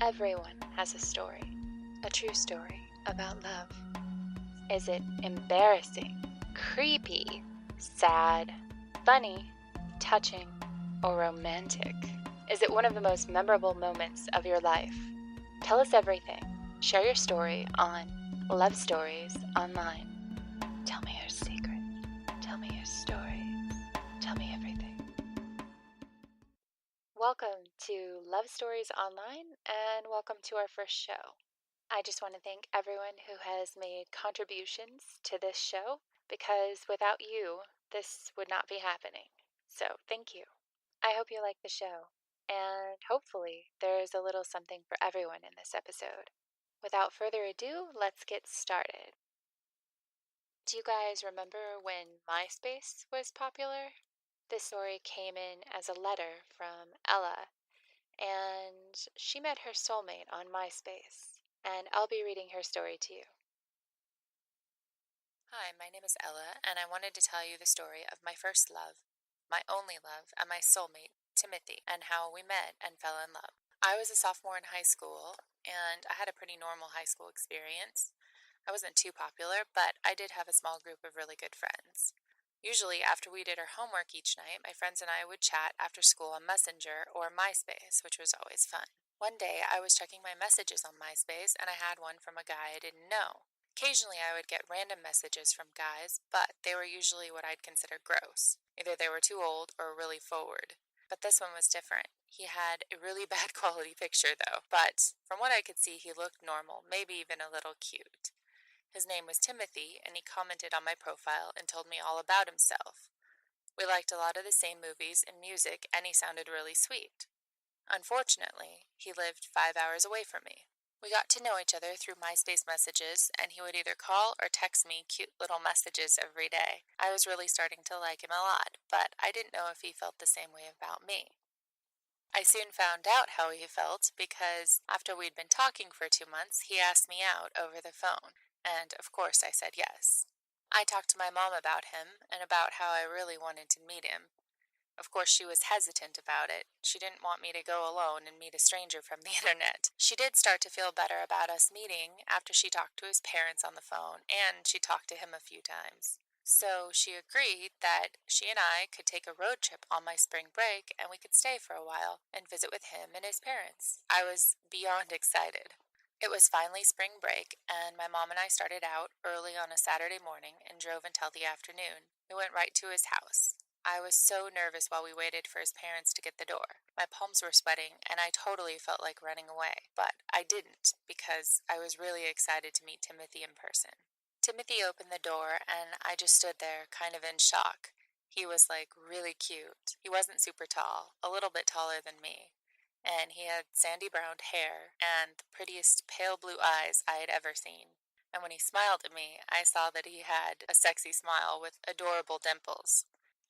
Everyone has a story, a true story about love. Is it embarrassing, creepy, sad, funny, touching, or romantic? Is it one of the most memorable moments of your life? Tell us everything. Share your story on Love Stories Online. Tell me your secret. Tell me your stories. Tell me everything. Welcome to Love Stories Online, and welcome to our first show. I just want to thank everyone who has made contributions to this show, because without you, this would not be happening. So, thank you. I hope you like the show, and hopefully, there's a little something for everyone in this episode. Without further ado, let's get started. Do you guys remember when MySpace was popular? This story came in as a letter from Ella, and she met her soulmate on MySpace, and I'll be reading her story to you. Hi, my name is Ella, and I wanted to tell you the story of my first love, my only love, and my soulmate, Timothy, and how we met and fell in love. I was a sophomore in high school, and I had a pretty normal high school experience. I wasn't too popular, but I did have a small group of really good friends. Usually, after we did our homework each night, my friends and I would chat after school on Messenger or MySpace, which was always fun. One day, I was checking my messages on MySpace, and I had one from a guy I didn't know. Occasionally, I would get random messages from guys, but they were usually what I'd consider gross. Either they were too old or really forward. But this one was different. He had a really bad quality picture, though, but from what I could see, he looked normal, maybe even a little cute. His name was Timothy, and he commented on my profile and told me all about himself. We liked a lot of the same movies and music, and he sounded really sweet. Unfortunately, he lived 5 hours away from me. We got to know each other through MySpace messages, and he would either call or text me cute little messages every day. I was really starting to like him a lot, but I didn't know if he felt the same way about me. I soon found out how he felt because after we'd been talking for 2 months, he asked me out over the phone, and of course I said yes. I talked to my mom about him and about how I really wanted to meet him. Of course, she was hesitant about it. She didn't want me to go alone and meet a stranger from the internet. She did start to feel better about us meeting after she talked to his parents on the phone, and she talked to him a few times. So she agreed that she and I could take a road trip on my spring break and we could stay for a while and visit with him and his parents. I was beyond excited. It was finally spring break, and my mom and I started out early on a Saturday morning and drove until the afternoon. We went right to his house. I was so nervous while we waited for his parents to get the door. My palms were sweating, and I totally felt like running away. But I didn't, because I was really excited to meet Timothy in person. Timothy opened the door, and I just stood there, kind of in shock. He was like really cute. He wasn't super tall, a little bit taller than me. And he had sandy brown hair and the prettiest pale blue eyes I had ever seen. And when he smiled at me, I saw that he had a sexy smile with adorable dimples.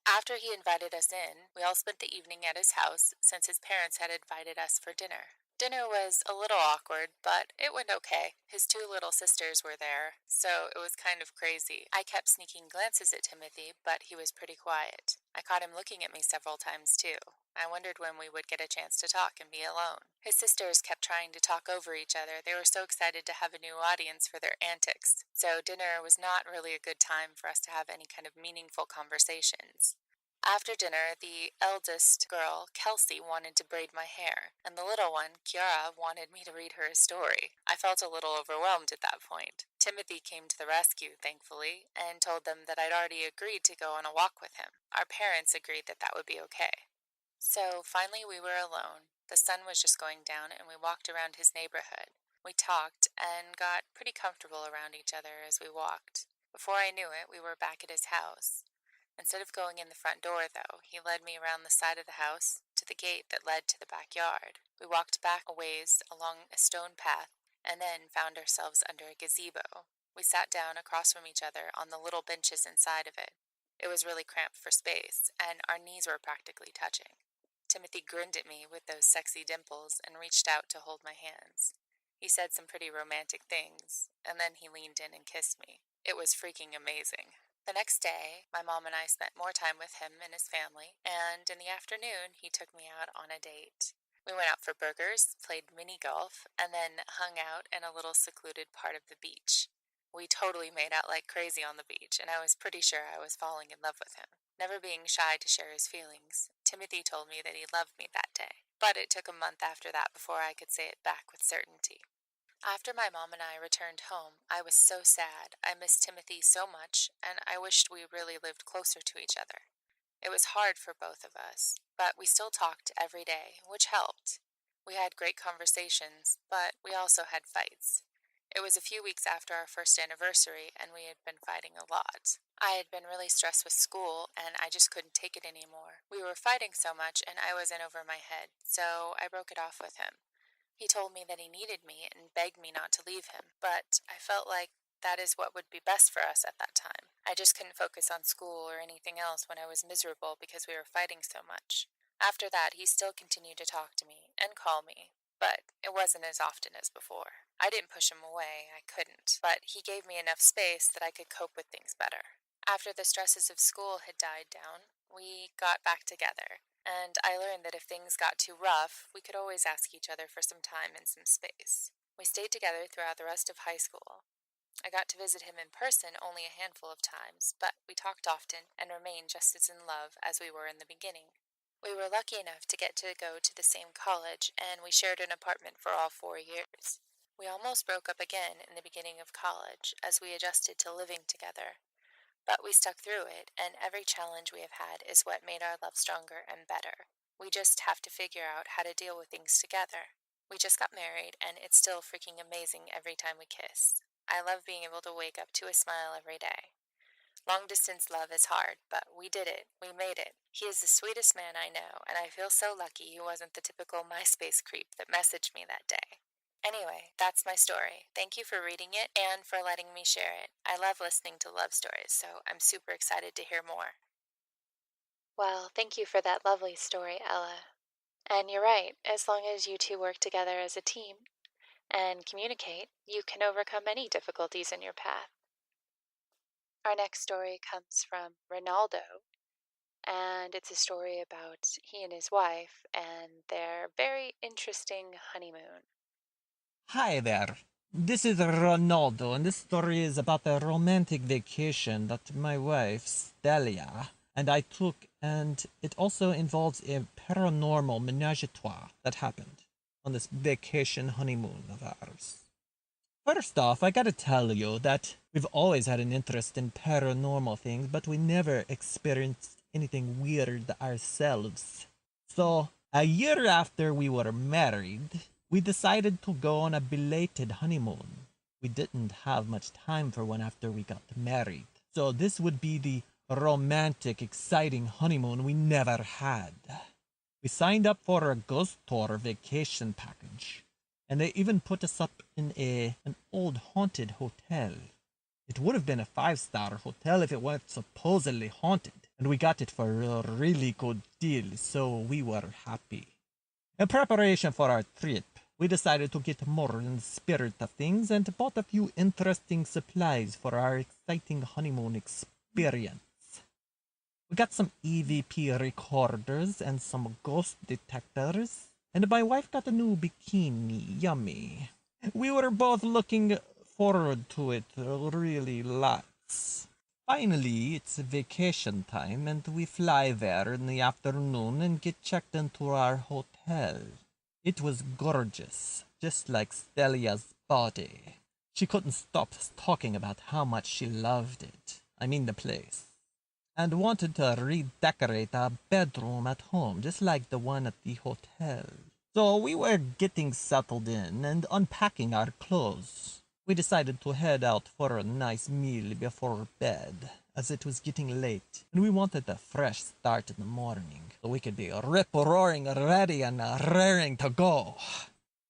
After he invited us in, we all spent the evening at his house since his parents had invited us for dinner. Dinner was a little awkward, but it went okay. His two little sisters were there, so it was kind of crazy. I kept sneaking glances at Timothy, but he was pretty quiet. I caught him looking at me several times, too. I wondered when we would get a chance to talk and be alone. His sisters kept trying to talk over each other. They were so excited to have a new audience for their antics. So dinner was not really a good time for us to have any kind of meaningful conversations. After dinner, the eldest girl, Kelsey, wanted to braid my hair, and the little one, Kiara, wanted me to read her a story. I felt a little overwhelmed at that point. Timothy came to the rescue, thankfully, and told them that I'd already agreed to go on a walk with him. Our parents agreed that that would be okay. So finally we were alone. The sun was just going down, and we walked around his neighborhood. We talked and got pretty comfortable around each other as we walked. Before I knew it, we were back at his house. Instead of going in the front door, though, he led me around the side of the house to the gate that led to the backyard. We walked back a ways along a stone path and then found ourselves under a gazebo. We sat down across from each other on the little benches inside of it. It was really cramped for space, and our knees were practically touching. Timothy grinned at me with those sexy dimples and reached out to hold my hands. He said some pretty romantic things, and then he leaned in and kissed me. It was freaking amazing. The next day, my mom and I spent more time with him and his family, and in the afternoon, he took me out on a date. We went out for burgers, played mini golf, and then hung out in a little secluded part of the beach. We totally made out like crazy on the beach, and I was pretty sure I was falling in love with him. Never being shy to share his feelings, Timothy told me that he loved me that day, but it took a month after that before I could say it back with certainty. After my mom and I returned home, I was so sad. I missed Timothy so much, and I wished we really lived closer to each other. It was hard for both of us, but we still talked every day, which helped. We had great conversations, but we also had fights. It was a few weeks after our first anniversary, and we had been fighting a lot. I had been really stressed with school, and I just couldn't take it anymore. We were fighting so much, and I was in over my head, so I broke it off with him. He told me that he needed me and begged me not to leave him, but I felt like that is what would be best for us at that time. I just couldn't focus on school or anything else when I was miserable because we were fighting so much. After that, he still continued to talk to me and call me, but it wasn't as often as before. I didn't push him away, I couldn't, but he gave me enough space that I could cope with things better. After the stresses of school had died down, we got back together, and I learned that if things got too rough, we could always ask each other for some time and some space. We stayed together throughout the rest of high school. I got to visit him in person only a handful of times, but we talked often and remained just as in love as we were in the beginning. We were lucky enough to get to go to the same college, and we shared an apartment for all 4 years. We almost broke up again in the beginning of college as we adjusted to living together. But we stuck through it, and every challenge we have had is what made our love stronger and better. We just have to figure out how to deal with things together. We just got married, and it's still freaking amazing every time we kiss. I love being able to wake up to a smile every day. Long distance love is hard, but we did it. We made it. He is the sweetest man I know, and I feel so lucky he wasn't the typical MySpace creep that messaged me that day. Anyway, that's my story. Thank you for reading it and for letting me share it. I love listening to love stories, so I'm super excited to hear more. Well, thank you for that lovely story, Ella. And you're right, as long as you two work together as a team and communicate, you can overcome any difficulties in your path. Our next story comes from Ronaldo, and it's a story about he and his wife and their very interesting honeymoon. Hi there. This is Ronaldo, and this story is about a romantic vacation that my wife, Stelia, and I took, and it also involves a paranormal menage a trois that happened on this vacation honeymoon of ours. First off, I gotta tell you that we've always had an interest in paranormal things, but we never experienced anything weird ourselves. So, a year after we were married, we decided to go on a belated honeymoon. We didn't have much time for one after we got married. So, this would be the romantic, exciting honeymoon we never had. We signed up for a ghost tour vacation package, and they even put us up in an old haunted hotel. It would have been a 5-star hotel if it weren't supposedly haunted, and we got it for a really good deal, so we were happy. In preparation for our trip, we decided to get more in the spirit of things and bought a few interesting supplies for our exciting honeymoon experience. We got some EVP recorders and some ghost detectors, and my wife got a new bikini. Yummy. We were both looking forward to it really lots. Finally, it's vacation time, and we fly there in the afternoon and get checked into our hotel. It was gorgeous, just like Stelia's body. She couldn't stop talking about how much she loved it. I mean the place. And wanted to redecorate our bedroom at home, just like the one at the hotel. So we were getting settled in and unpacking our clothes. We decided to head out for a nice meal before bed, as it was getting late, and we wanted a fresh start in the morning, so we could be rip-roaring ready and raring to go.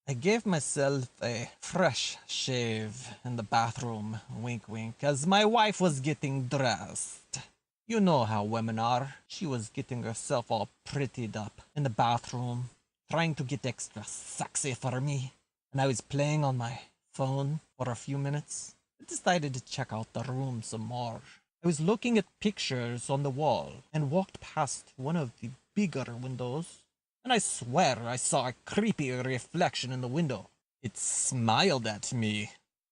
I gave myself a fresh shave in the bathroom, wink wink, as my wife was getting dressed. You know how women are. She was getting herself all prettied up in the bathroom, trying to get extra sexy for me, and I was playing on my phone for a few minutes. I decided to check out the room some more. I was looking at pictures on the wall and walked past one of the bigger windows and I swear I saw a creepy reflection in the window. It smiled at me,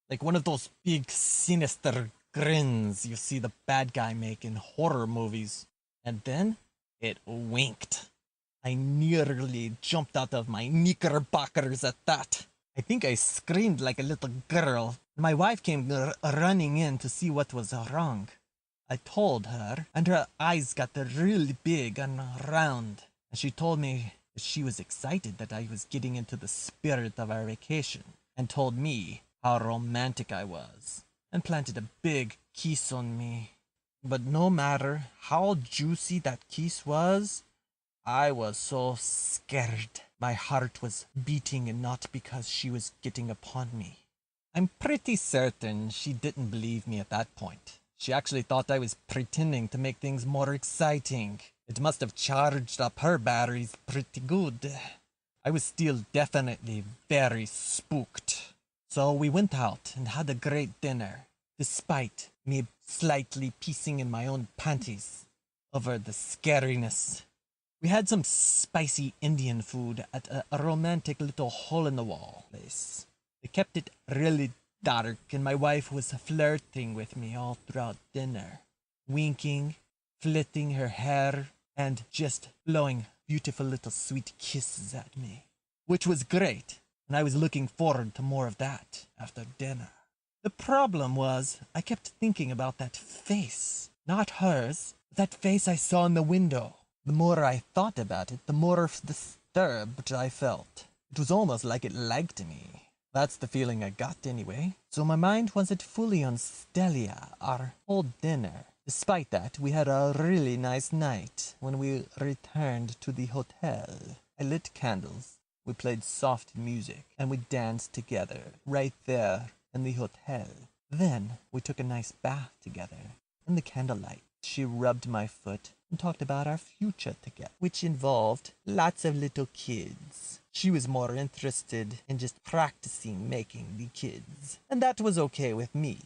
like one of those big, sinister grins you see the bad guy make in horror movies. And then it winked. I nearly jumped out of my knickerbockers at that. I think I screamed like a little girl. My wife came running in to see what was wrong. I told her, and her eyes got really big and round. And she told me that she was excited that I was getting into the spirit of our vacation, and told me how romantic I was, and planted a big kiss on me. But no matter how juicy that kiss was, I was so scared. My heart was beating, and not because she was getting upon me. I'm pretty certain she didn't believe me at that point. She actually thought I was pretending to make things more exciting. It must have charged up her batteries pretty good. I was still definitely very spooked. So we went out and had a great dinner, despite me slightly pissing in my own panties over the scariness. We had some spicy Indian food at a romantic little hole-in-the-wall place. They kept it really dark, and my wife was flirting with me all throughout dinner, winking, flitting her hair, and just blowing beautiful little sweet kisses at me, which was great, and I was looking forward to more of that after dinner. The problem was, I kept thinking about that face. Not hers, but that face I saw in the window. The more I thought about it, the more disturbed I felt. It was almost like it liked me. That's the feeling I got anyway. So my mind wasn't fully on Stelia, our whole dinner. Despite that, we had a really nice night when we returned to the hotel. I lit candles, we played soft music, and we danced together right there in the hotel. Then we took a nice bath together in the candlelight. She rubbed my foot and talked about our future together, which involved lots of little kids. She was more interested in just practicing making the kids, and that was okay with me.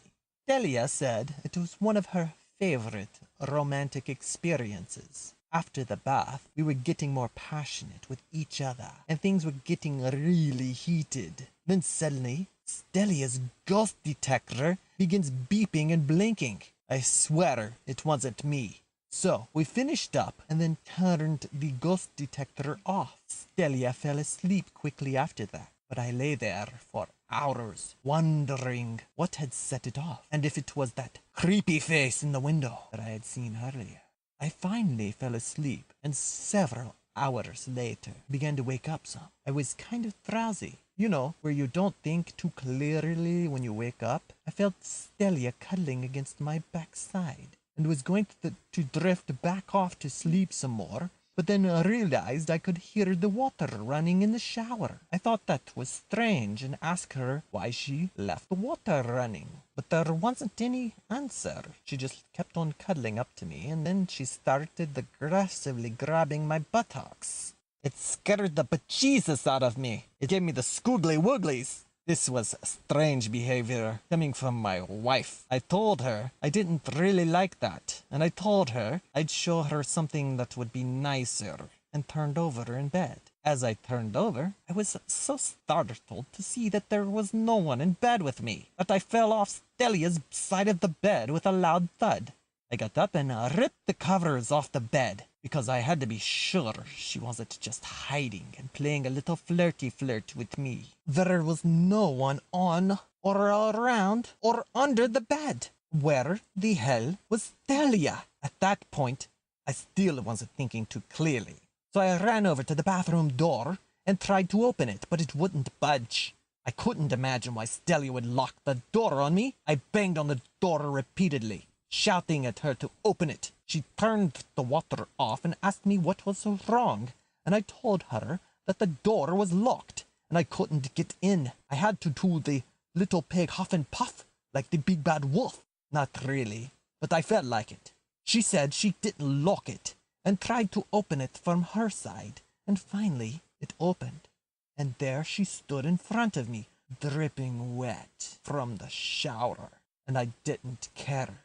Delia said it was one of her favorite romantic experiences. After the bath, we were getting more passionate with each other, and things were getting really heated. Then suddenly, Stelia's ghost detector begins beeping and blinking. I swear it wasn't me. So we finished up and then turned the ghost detector off. Stelia fell asleep quickly after that, but I lay there for hours, wondering what had set it off, and if it was that creepy face in the window that I had seen earlier. I finally fell asleep, and several hours later began to wake up some. I was kind of drowsy. You know, where you don't think too clearly when you wake up. I felt Stelia cuddling against my backside, and was going to drift back off to sleep some more, but then realized I could hear the water running in the shower. I thought that was strange and asked her why she left the water running, but there wasn't any answer. She just kept on cuddling up to me, and then she started aggressively grabbing my buttocks. It scared the bejesus out of me. It gave me the scoogly wooglies. This was strange behavior coming from my wife. I told her I didn't really like that, and I told her I'd show her something that would be nicer, and turned over in bed. As I turned over, I was so startled to see that there was no one in bed with me, that I fell off Stelia's side of the bed with a loud thud. I got up and ripped the covers off the bed, because I had to be sure she wasn't just hiding and playing a little flirty flirt with me. There was no one on or around or under the bed. Where the hell was Delia? At that point, I still wasn't thinking too clearly. So I ran over to the bathroom door and tried to open it, but it wouldn't budge. I couldn't imagine why Stelia would lock the door on me. I banged on the door repeatedly, shouting at her to open it. She turned the water off and asked me what was so wrong, and I told her that the door was locked and I couldn't get in. I had to do the little pig huff and puff like the big bad wolf. Not really, but I felt like it. She said she didn't lock it and tried to open it from her side, and finally it opened, and there she stood in front of me, dripping wet from the shower, and I didn't care.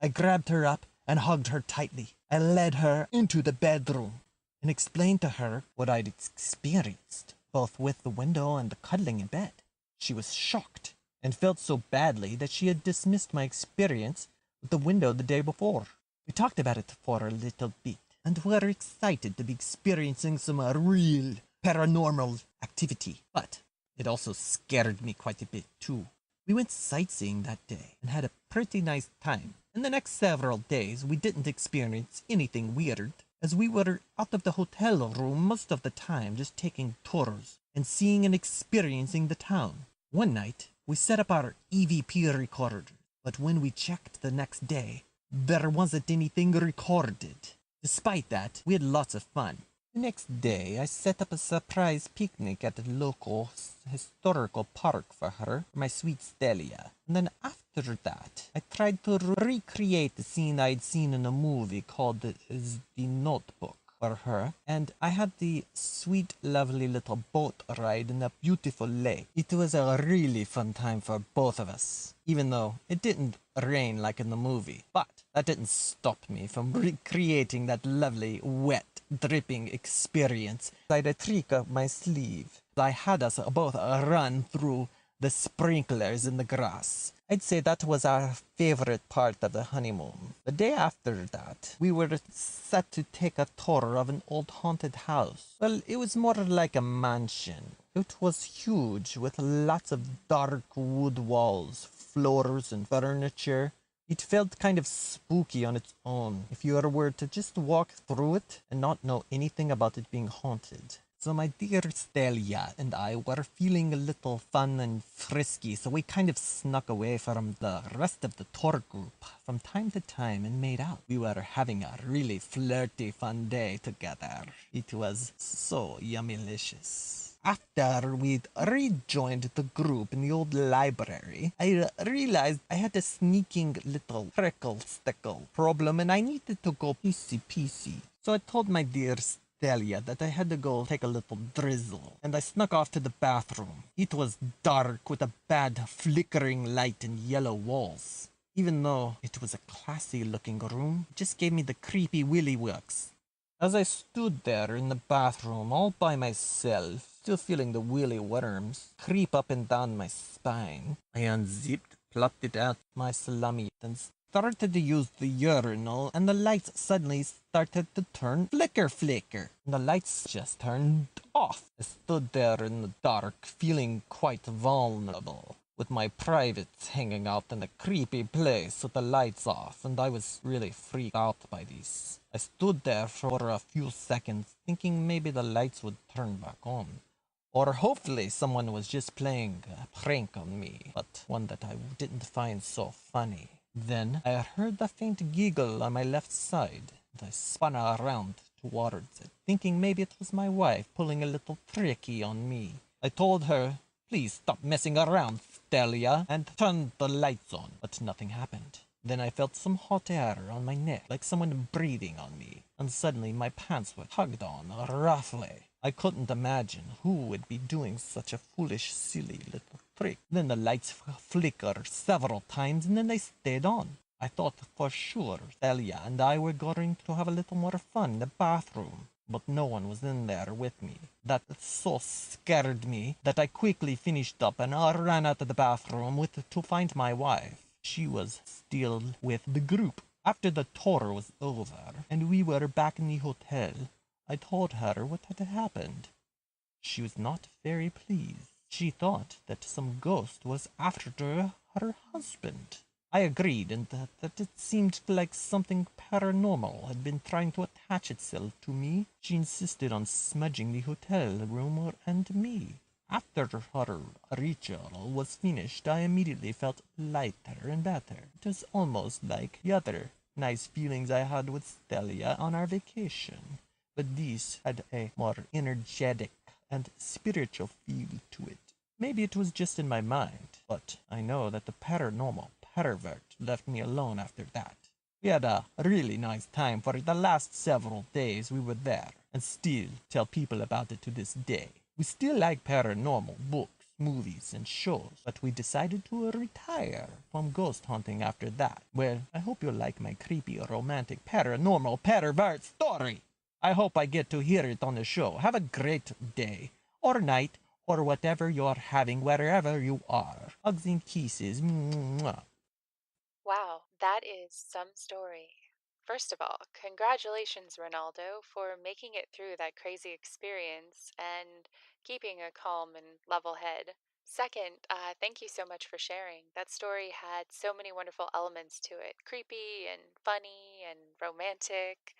I grabbed her up and hugged her tightly. I led her into the bedroom, and explained to her what I'd experienced, both with the window and the cuddling in bed. She was shocked and felt so badly that she had dismissed my experience with the window the day before. We talked about it for a little bit and were excited to be experiencing some real paranormal activity, but it also scared me quite a bit too. We went sightseeing that day and had a pretty nice time. In the next several days, we didn't experience anything weird, as we were out of the hotel room most of the time, just taking tours and seeing and experiencing the town. One night, we set up our EVP recorder, but when we checked the next day, there wasn't anything recorded. Despite that, we had lots of fun. The next day, I set up a surprise picnic at a local historical park for her, my sweet Stelia. And then after that, I tried to recreate the scene I'd seen in a movie called The Notebook for her, and I had the sweet, lovely little boat ride in a beautiful lake. It was a really fun time for both of us, even though it didn't rain like in the movie. But that didn't stop me from recreating that lovely, wet, dripping experience. I had a trick up my sleeve. I had us both run through the sprinklers in the grass. I'd say that was our favorite part of the honeymoon. The day after that, we were set to take a tour of an old haunted house. Well, it was more like a mansion. It was huge, with lots of dark wood walls, floors, and furniture. It felt kind of spooky on its own if you were to just walk through it and not know anything about it being haunted. So my dear Stelia and I were feeling a little fun and frisky, so we kind of snuck away from the rest of the tour group from time to time and made out. We were having a really flirty, fun day together. It was so yummylicious. After we'd rejoined the group in the old library, I realized I had a sneaking little prickle-stickle problem and I needed to go pee-pee. So I told my dear Delia that I had to go take a little drizzle, and I snuck off to the bathroom. It was dark with a bad flickering light and yellow walls. Even though it was a classy-looking room, it just gave me the creepy willy works. As I stood there in the bathroom all by myself, still feeling the willy worms creep up and down my spine, I unzipped, plucked it out my salami, and started to use the urinal, and the lights suddenly started to turn flicker. And the lights just turned off. I stood there in the dark, feeling quite vulnerable, with my privates hanging out in a creepy place with the lights off, and I was really freaked out by this. I stood there for a few seconds, thinking maybe the lights would turn back on. Or hopefully someone was just playing a prank on me, but one that I didn't find so funny. Then I heard a faint giggle on my left side, and I spun around towards it, thinking maybe it was my wife pulling a little tricky on me. I told her, "Please stop messing around, Stelia," and turned the lights on, but nothing happened. Then I felt some hot air on my neck, like someone breathing on me, and suddenly my pants were tugged on roughly. I couldn't imagine who would be doing such a foolish, silly little trick. Then the lights flickered several times and then they stayed on. I thought for sure Celia and I were going to have a little more fun in the bathroom, but no one was in there with me. That so scared me that I quickly finished up and ran out of the bathroom to find my wife. She was still with the group. After the tour was over and we were back in the hotel, I told her what had happened. She was not very pleased. She thought that some ghost was after her husband. I agreed, and that it seemed like something paranormal had been trying to attach itself to me. She insisted on smudging the hotel room and me. After her ritual was finished, I immediately felt lighter and better. It was almost like the other nice feelings I had with Stelia on our vacation, but these had a more energetic and spiritual feel to it. Maybe it was just in my mind, but I know that the paranormal pervert left me alone after that. We had a really nice time for the last several days we were there, and still tell people about it to this day. We still like paranormal books, movies, and shows, but we decided to retire from ghost hunting after that. Well, I hope you like my creepy, romantic, paranormal pervert story. I hope I get to hear it on the show. Have a great day, or night, or whatever you're having wherever you are. Hugs and kisses. Mwah. Wow, that is some story. First of all, congratulations, Ronaldo, for making it through that crazy experience and keeping a calm and level head. Second, thank you so much for sharing. That story had so many wonderful elements to it, creepy and funny and romantic.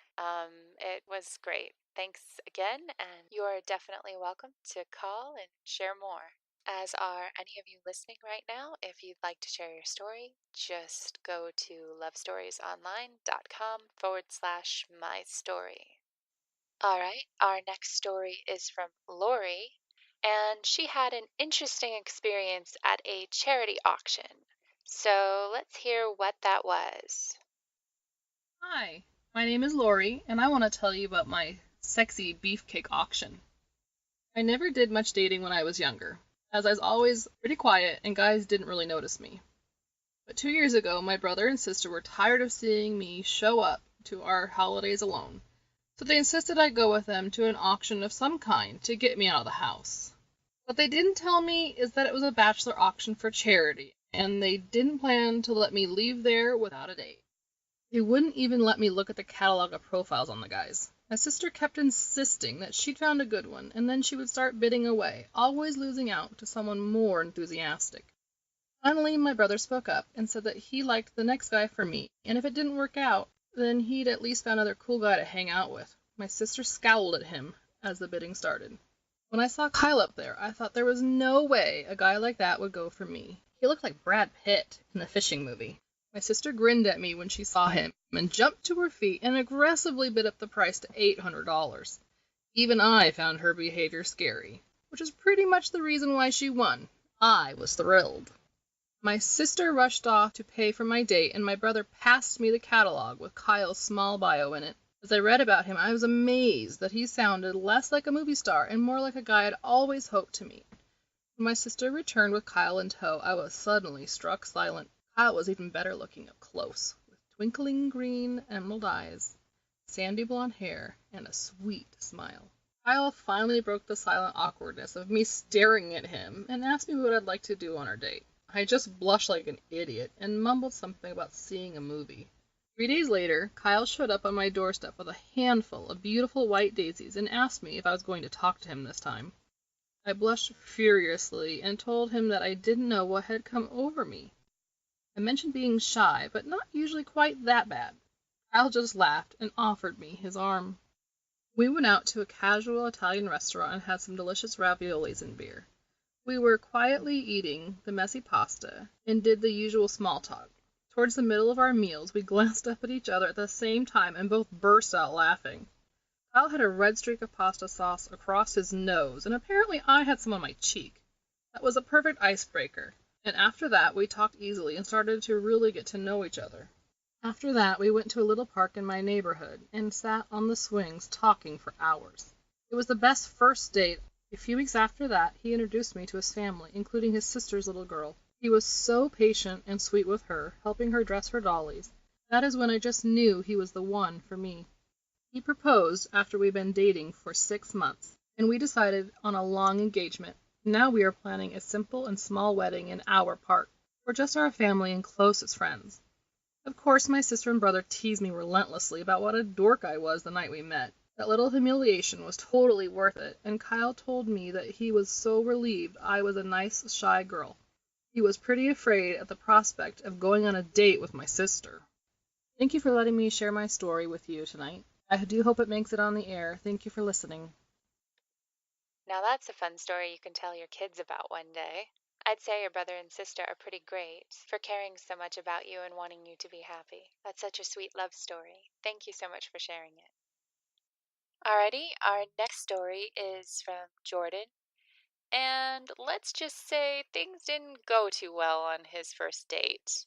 It was great. Thanks again, and you are definitely welcome to call and share more. As are any of you listening right now, if you'd like to share your story, just go to lovestoriesonline.com/my story. All right, our next story is from Lori, and she had an interesting experience at a charity auction. So let's hear what that was. Hi, my name is Lori, and I want to tell you about my sexy beefcake auction. I never did much dating when I was younger, as I was always pretty quiet and guys didn't really notice me. But 2 years ago, my brother and sister were tired of seeing me show up to our holidays alone, so they insisted I go with them to an auction of some kind to get me out of the house. What they didn't tell me is that it was a bachelor auction for charity, and they didn't plan to let me leave there without a date. They wouldn't even let me look at the catalog of profiles on the guys. My sister kept insisting that she'd found a good one, and then she would start bidding away, always losing out to someone more enthusiastic. Finally, my brother spoke up and said that he liked the next guy for me, and if it didn't work out, then he'd at least found another cool guy to hang out with. My sister scowled at him as the bidding started. When I saw Kyle up there, I thought there was no way a guy like that would go for me. He looked like Brad Pitt in the fishing movie. My sister grinned at me when she saw him and jumped to her feet and aggressively bid up the price to $800. Even I found her behavior scary, which is pretty much the reason why she won. I was thrilled. My sister rushed off to pay for my date, and my brother passed me the catalog with Kyle's small bio in it. As I read about him, I was amazed that he sounded less like a movie star and more like a guy I'd always hoped to meet. When my sister returned with Kyle in tow, I was suddenly struck silent. Kyle was even better looking up close, with twinkling green emerald eyes, sandy blonde hair, and a sweet smile. Kyle finally broke the silent awkwardness of me staring at him and asked me what I'd like to do on our date. I just blushed like an idiot and mumbled something about seeing a movie. 3 days later, Kyle showed up on my doorstep with a handful of beautiful white daisies and asked me if I was going to talk to him this time. I blushed furiously and told him that I didn't know what had come over me. I mentioned being shy, but not usually quite that bad. Kyle just laughed and offered me his arm. We went out to a casual Italian restaurant and had some delicious raviolis and beer. We were quietly eating the messy pasta and did the usual small talk. Towards the middle of our meals, we glanced up at each other at the same time and both burst out laughing. Kyle had a red streak of pasta sauce across his nose, and apparently I had some on my cheek. That was a perfect icebreaker, and after that we talked easily and started to really get to know each other. After that, we went to a little park in my neighborhood and sat on the swings talking for hours. It was the best first date. A few weeks after that, he introduced me to his family, including his sister's little girl. He was so patient and sweet with her, helping her dress her dollies. That is when I just knew he was the one for me. He proposed after we'd been dating for 6 months, and we decided on a long engagement. Now we are planning a simple and small wedding in our park, for just our family and closest friends. Of course, my sister and brother teased me relentlessly about what a dork I was the night we met. That little humiliation was totally worth it, and Kyle told me that he was so relieved I was a nice, shy girl. He was pretty afraid at the prospect of going on a date with my sister. Thank you for letting me share my story with you tonight. I do hope it makes it on the air. Thank you for listening. Now that's a fun story you can tell your kids about one day. I'd say your brother and sister are pretty great for caring so much about you and wanting you to be happy. That's such a sweet love story. Thank you so much for sharing it. Alrighty, our next story is from Jordan. And let's just say things didn't go too well on his first date.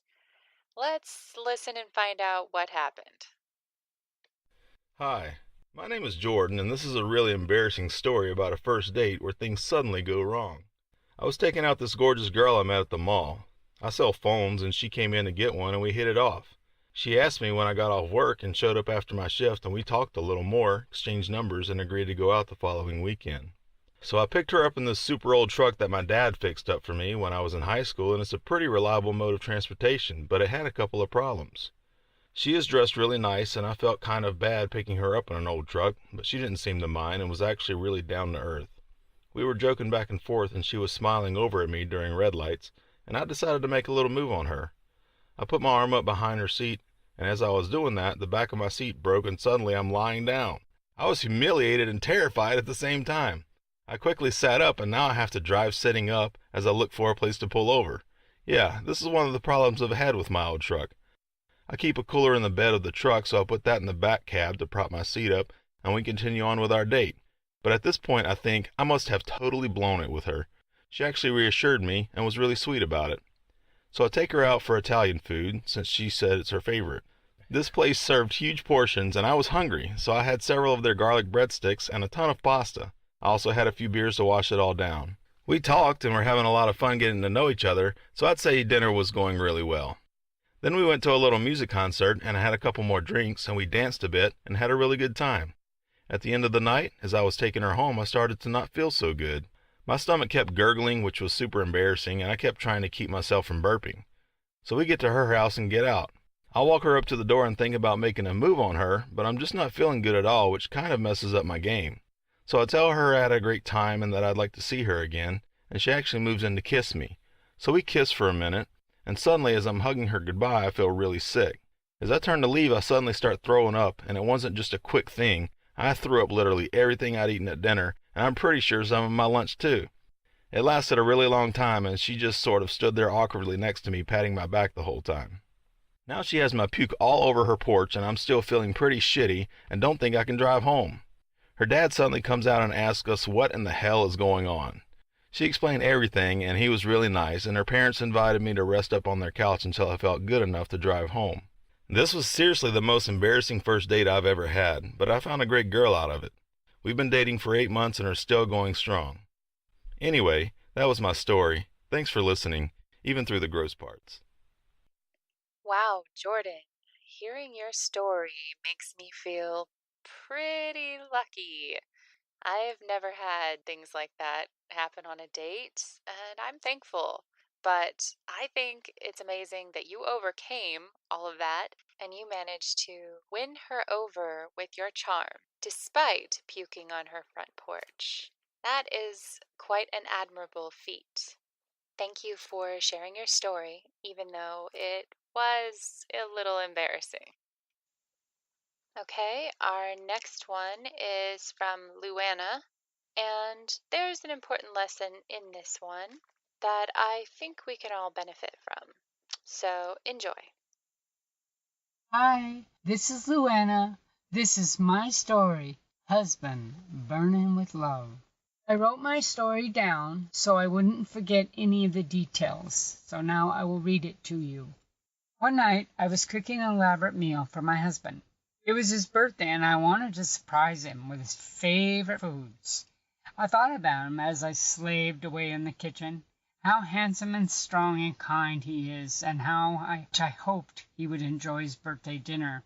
Let's listen and find out what happened. Hi, my name is Jordan, and this is a really embarrassing story about a first date where things suddenly go wrong. I was taking out this gorgeous girl I met at the mall. I sell phones, and she came in to get one, and we hit it off. She asked me when I got off work and showed up after my shift, and we talked a little more, exchanged numbers, and agreed to go out the following weekend. So I picked her up in this super old truck that my dad fixed up for me when I was in high school, and it's a pretty reliable mode of transportation, but it had a couple of problems. She is dressed really nice, and I felt kind of bad picking her up in an old truck, but she didn't seem to mind and was actually really down to earth. We were joking back and forth, and she was smiling over at me during red lights, and I decided to make a little move on her. I put my arm up behind her seat, and as I was doing that, the back of my seat broke, and suddenly I'm lying down. I was humiliated and terrified at the same time. I quickly sat up, and now I have to drive sitting up as I look for a place to pull over. Yeah, this is one of the problems I've had with my old truck. I keep a cooler in the bed of the truck, so I put that in the back cab to prop my seat up, and we continue on with our date. But at this point, I think I must have totally blown it with her. She actually reassured me and was really sweet about it. So I take her out for Italian food, since she said it's her favorite. This place served huge portions, and I was hungry, so I had several of their garlic breadsticks and a ton of pasta. I also had a few beers to wash it all down. We talked and were having a lot of fun getting to know each other, so I'd say dinner was going really well. Then we went to a little music concert, and I had a couple more drinks, and we danced a bit and had a really good time. At the end of the night, as I was taking her home, I started to not feel so good. My stomach kept gurgling, which was super embarrassing, and I kept trying to keep myself from burping. So we get to her house and get out. I'll walk her up to the door and think about making a move on her, but I'm just not feeling good at all, which kind of messes up my game. So I tell her I had a great time and that I'd like to see her again, and she actually moves in to kiss me. So we kiss for a minute, and suddenly as I'm hugging her goodbye, I feel really sick. As I turn to leave, I suddenly start throwing up, and it wasn't just a quick thing. I threw up literally everything I'd eaten at dinner, and I'm pretty sure some of my lunch too. It lasted a really long time, and she just sort of stood there awkwardly next to me, patting my back the whole time. Now she has my puke all over her porch, and I'm still feeling pretty shitty and don't think I can drive home. Her dad suddenly comes out and asks us what in the hell is going on. She explained everything, and he was really nice, and her parents invited me to rest up on their couch until I felt good enough to drive home. This was seriously the most embarrassing first date I've ever had, but I found a great girl out of it. We've been dating for 8 months and are still going strong. Anyway, that was my story. Thanks for listening, even through the gross parts. Wow, Jordan, hearing your story makes me feel pretty lucky. I've never had things like that happen on a date, and I'm thankful. But I think it's amazing that you overcame all of that and you managed to win her over with your charm, despite puking on her front porch. That is quite an admirable feat. Thank you for sharing your story, even though it was a little embarrassing. Okay, our next one is from Luana, and there's an important lesson in this one that I think we can all benefit from. So enjoy. Hi, this is Luana. This is my story, Husband Burning with Love. I wrote my story down so I wouldn't forget any of the details, so now I will read it to you. One night, I was cooking an elaborate meal for my husband. It was his birthday, and I wanted to surprise him with his favorite foods. I thought about him as I slaved away in the kitchen, how handsome and strong and kind he is, and how I hoped he would enjoy his birthday dinner.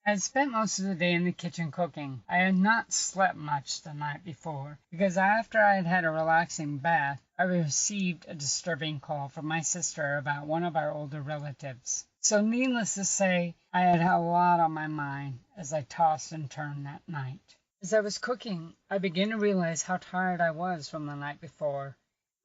I had spent most of the day in the kitchen cooking. I had not slept much the night before, because after I had had a relaxing bath, I received a disturbing call from my sister about one of our older relatives. So needless to say, I had a lot on my mind as I tossed and turned that night. As I was cooking, I began to realize how tired I was from the night before.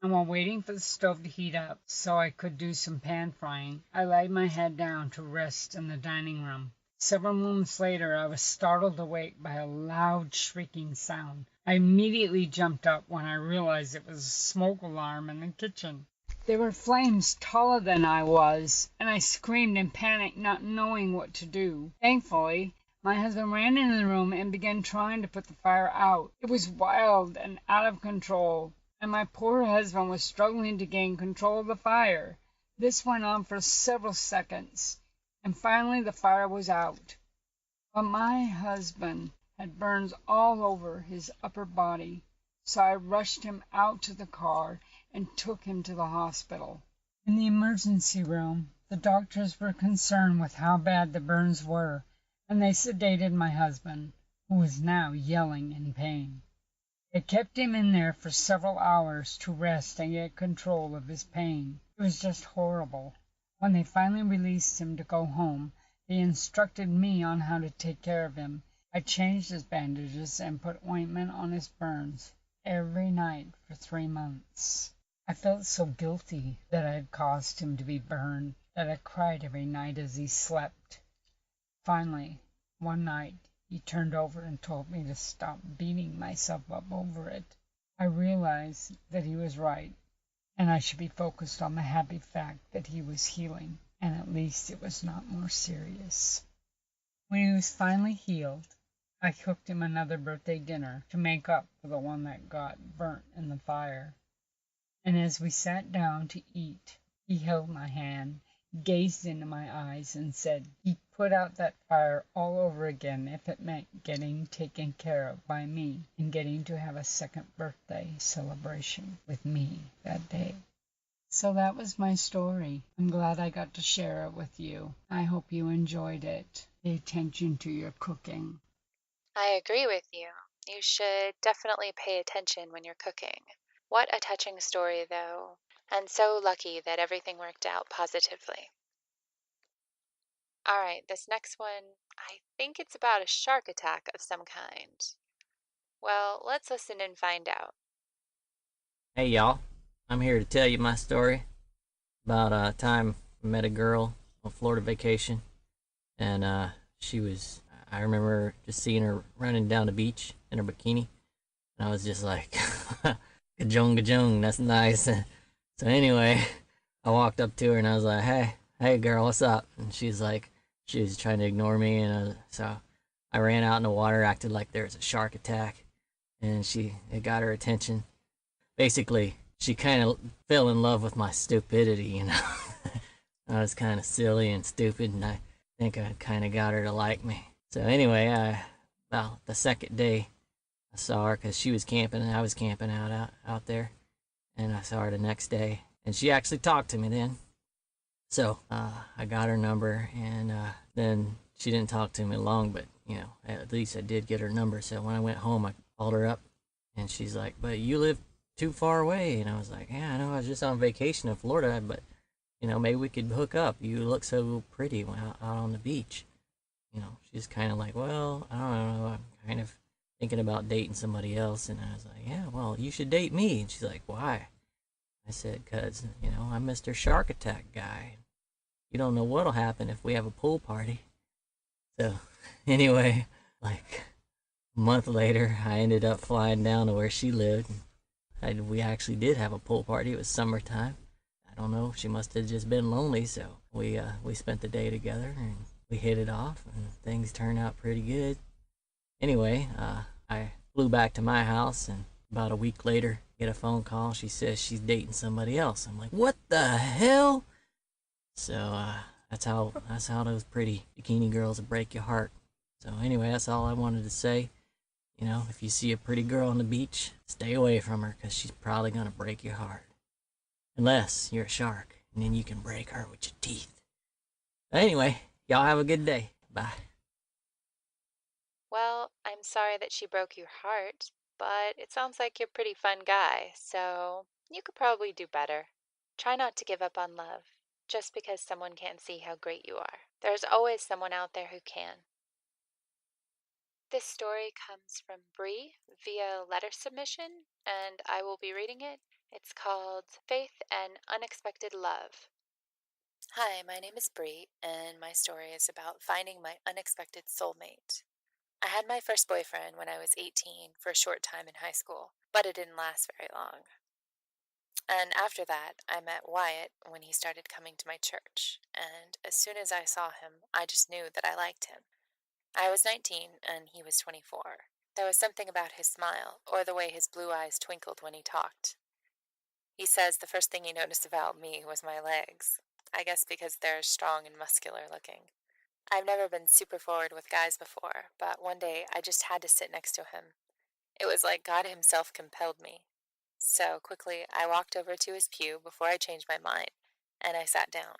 And while waiting for the stove to heat up so I could do some pan frying, I laid my head down to rest in the dining room. Several moments later, I was startled awake by a loud shrieking sound. I immediately jumped up when I realized it was a smoke alarm in the kitchen. There were flames taller than I was, and I screamed in panic, not knowing what to do. Thankfully, my husband ran into the room and began trying to put the fire out. It was wild and out of control, and my poor husband was struggling to gain control of the fire. This went on for several seconds, and finally the fire was out. But my husband had burns all over his upper body, so I rushed him out to the car and took him to the hospital. In the emergency room, The doctors were concerned with how bad the burns were, and they sedated my husband, who was now yelling in pain. They kept him in there for several hours to rest and get control of his pain. It was just horrible. When they finally released him to go home, they instructed me on how to take care of him. I changed his bandages and put ointment on his burns every night for 3 months. I felt so guilty that I had caused him to be burned that I cried every night as he slept. Finally, one night, he turned over and told me to stop beating myself up over it. I realized that he was right, and I should be focused on the happy fact that he was healing, and at least it was not more serious. When he was finally healed, I cooked him another birthday dinner to make up for the one that got burnt in the fire. And as we sat down to eat, he held my hand, gazed into my eyes, and said he'd put out that fire all over again if it meant getting taken care of by me and getting to have a second birthday celebration with me that day. So that was my story. I'm glad I got to share it with you. I hope you enjoyed it. Pay attention to your cooking. I agree with you. You should definitely pay attention when you're cooking. What a touching story, though, and so lucky that everything worked out positively. All right, this next one, I think it's about a shark attack of some kind. Well, let's listen and find out. Hey y'all, I'm here to tell you my story about a time I met a girl on Florida vacation, and I remember just seeing her running down the beach in her bikini, and I was just like, gajong gajong, that's nice. So anyway, I walked up to her and I was like, hey girl, what's up? And she was trying to ignore me, and so I ran out in the water, acted like there was a shark attack, and it got her attention. Basically, she kind of fell in love with my stupidity, you know. I was kind of silly and stupid, and I think I kind of got her to like me. So anyway, about the second day, I saw her because she was camping and I was camping out there, and I saw her the next day, and she actually talked to me then. So I got her number, and then she didn't talk to me long, but you know, at least I did get her number. So when I went home, I called her up, and she's like, "But you live too far away." And I was like, "Yeah, I know. I was just on vacation in Florida, but you know, maybe we could hook up. You look so pretty out on the beach." You know, she's kind of like, "Well, I don't know. I'm kind of thinking about dating somebody else." And I was like, "Yeah, well, you should date me." And she's like, "Why?" I said, "'Cause, you know, I'm Mr. Shark Attack guy. You don't know what'll happen if we have a pool party." So, anyway, like a month later, I ended up flying down to where she lived. We actually did have a pool party. It was summertime. I don't know. She must have just been lonely, so we spent the day together and we hit it off, and things turned out pretty good. Anyway, I flew back to my house, and about a week later, get a phone call. She says she's dating somebody else. I'm like, "What the hell?" So that's how those pretty bikini girls break your heart. So anyway, that's all I wanted to say. You know, if you see a pretty girl on the beach, stay away from her, because she's probably gonna break your heart. Unless you're a shark, and then you can break her with your teeth. But anyway, y'all have a good day. Bye. Well, I'm sorry that she broke your heart, but it sounds like you're a pretty fun guy, so you could probably do better. Try not to give up on love just because someone can't see how great you are. There's always someone out there who can. This story comes from Bree via letter submission, and I will be reading it. It's called Faith and Unexpected Love. Hi, my name is Bree, and my story is about finding my unexpected soulmate. I had my first boyfriend when I was 18 for a short time in high school, but it didn't last very long. And after that, I met Wyatt when he started coming to my church, and as soon as I saw him, I just knew that I liked him. I was 19 and he was 24. There was something about his smile, or the way his blue eyes twinkled when he talked. He says the first thing he noticed about me was my legs. I guess because they're strong and muscular looking. I've never been super forward with guys before, but one day I just had to sit next to him. It was like God himself compelled me. So quickly I walked over to his pew before I changed my mind, and I sat down.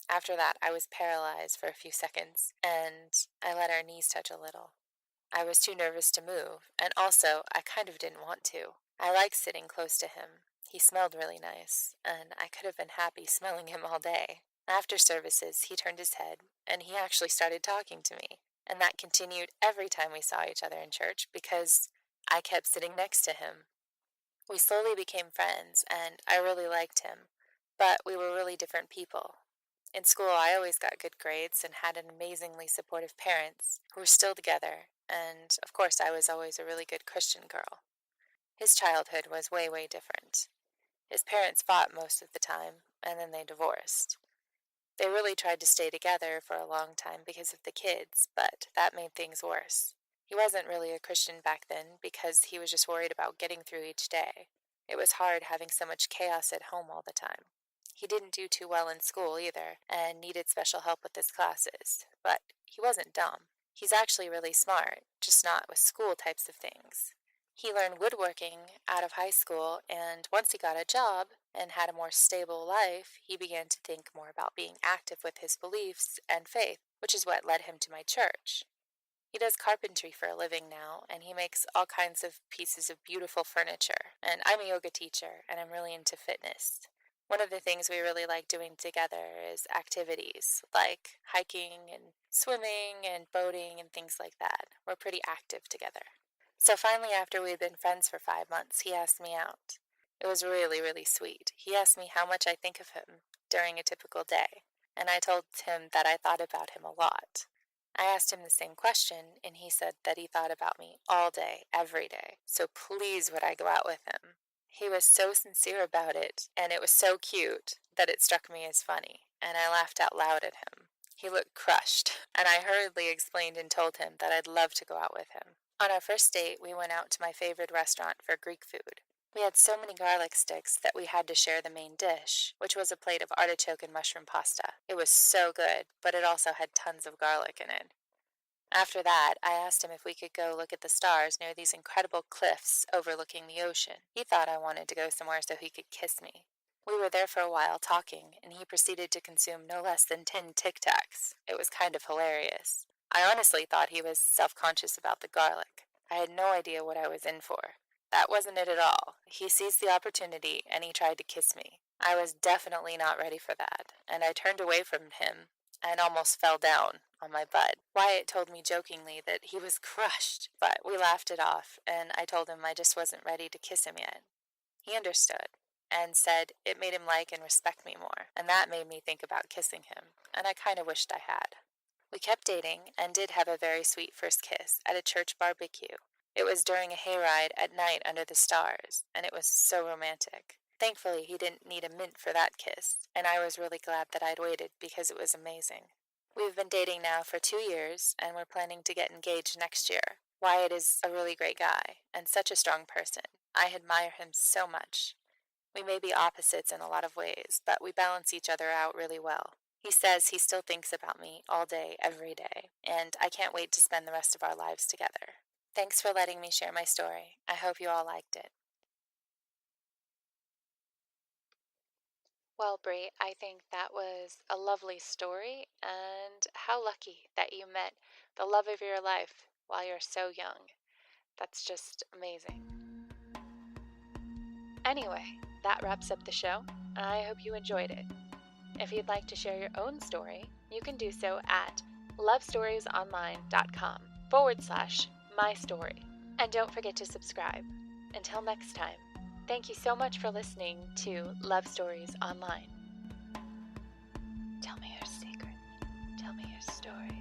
After that, I was paralyzed for a few seconds, and I let our knees touch a little. I was too nervous to move, and also, I kind of didn't want to. I liked sitting close to him. He smelled really nice, and I could have been happy smelling him all day. After services, he turned his head, and he actually started talking to me. And that continued every time we saw each other in church because I kept sitting next to him. We slowly became friends, and I really liked him, but we were really different people. In school, I always got good grades and had an amazingly supportive parents who were still together, and of course, I was always a really good Christian girl. His childhood was way, way different. His parents fought most of the time, and then they divorced. They really tried to stay together for a long time because of the kids, but that made things worse. He wasn't really a Christian back then because he was just worried about getting through each day. It was hard having so much chaos at home all the time. He didn't do too well in school either and needed special help with his classes, but he wasn't dumb. He's actually really smart, just not with school types of things. He learned woodworking out of high school, and once he got a job and had a more stable life, he began to think more about being active with his beliefs and faith, which is what led him to my church. He does carpentry for a living now, and he makes all kinds of pieces of beautiful furniture. And I'm a yoga teacher, and I'm really into fitness. One of the things we really like doing together is activities like hiking and swimming and boating and things like that. We're pretty active together. So finally, after we'd been friends for 5 months, he asked me out. It was really, really sweet. He asked me how much I think of him during a typical day, and I told him that I thought about him a lot. I asked him the same question, and he said that he thought about me all day, every day, so please would I go out with him. He was so sincere about it, and it was so cute that it struck me as funny, and I laughed out loud at him. He looked crushed, and I hurriedly explained and told him that I'd love to go out with him. On our first date, we went out to my favorite restaurant for Greek food. We had so many garlic sticks that we had to share the main dish, which was a plate of artichoke and mushroom pasta. It was so good, but it also had tons of garlic in it. After that, I asked him if we could go look at the stars near these incredible cliffs overlooking the ocean. He thought I wanted to go somewhere so he could kiss me. We were there for a while talking, and he proceeded to consume no less than 10 Tic Tacs. It was kind of hilarious. I honestly thought he was self-conscious about the garlic. I had no idea what I was in for. That wasn't it at all. He seized the opportunity and he tried to kiss me. I was definitely not ready for that, and I turned away from him and almost fell down on my butt. Wyatt told me jokingly that he was crushed, but we laughed it off, and I told him I just wasn't ready to kiss him yet. He understood and said it made him like and respect me more, and that made me think about kissing him, and I kind of wished I had. We kept dating and did have a very sweet first kiss at a church barbecue. It was during a hayride at night under the stars, and it was so romantic. Thankfully, he didn't need a mint for that kiss, and I was really glad that I'd waited because it was amazing. We've been dating now for 2 years, and we're planning to get engaged next year. Wyatt is a really great guy, and such a strong person. I admire him so much. We may be opposites in a lot of ways, but we balance each other out really well. He says he still thinks about me all day, every day, and I can't wait to spend the rest of our lives together. Thanks for letting me share my story. I hope you all liked it. Well, Brie, I think that was a lovely story, and how lucky that you met the love of your life while you're so young. That's just amazing. Anyway, that wraps up the show. I hope you enjoyed it. If you'd like to share your own story, you can do so at lovestoriesonline.com/mystory. And don't forget to subscribe. Until next time, thank you so much for listening to Love Stories Online. Tell me your secret. Tell me your story.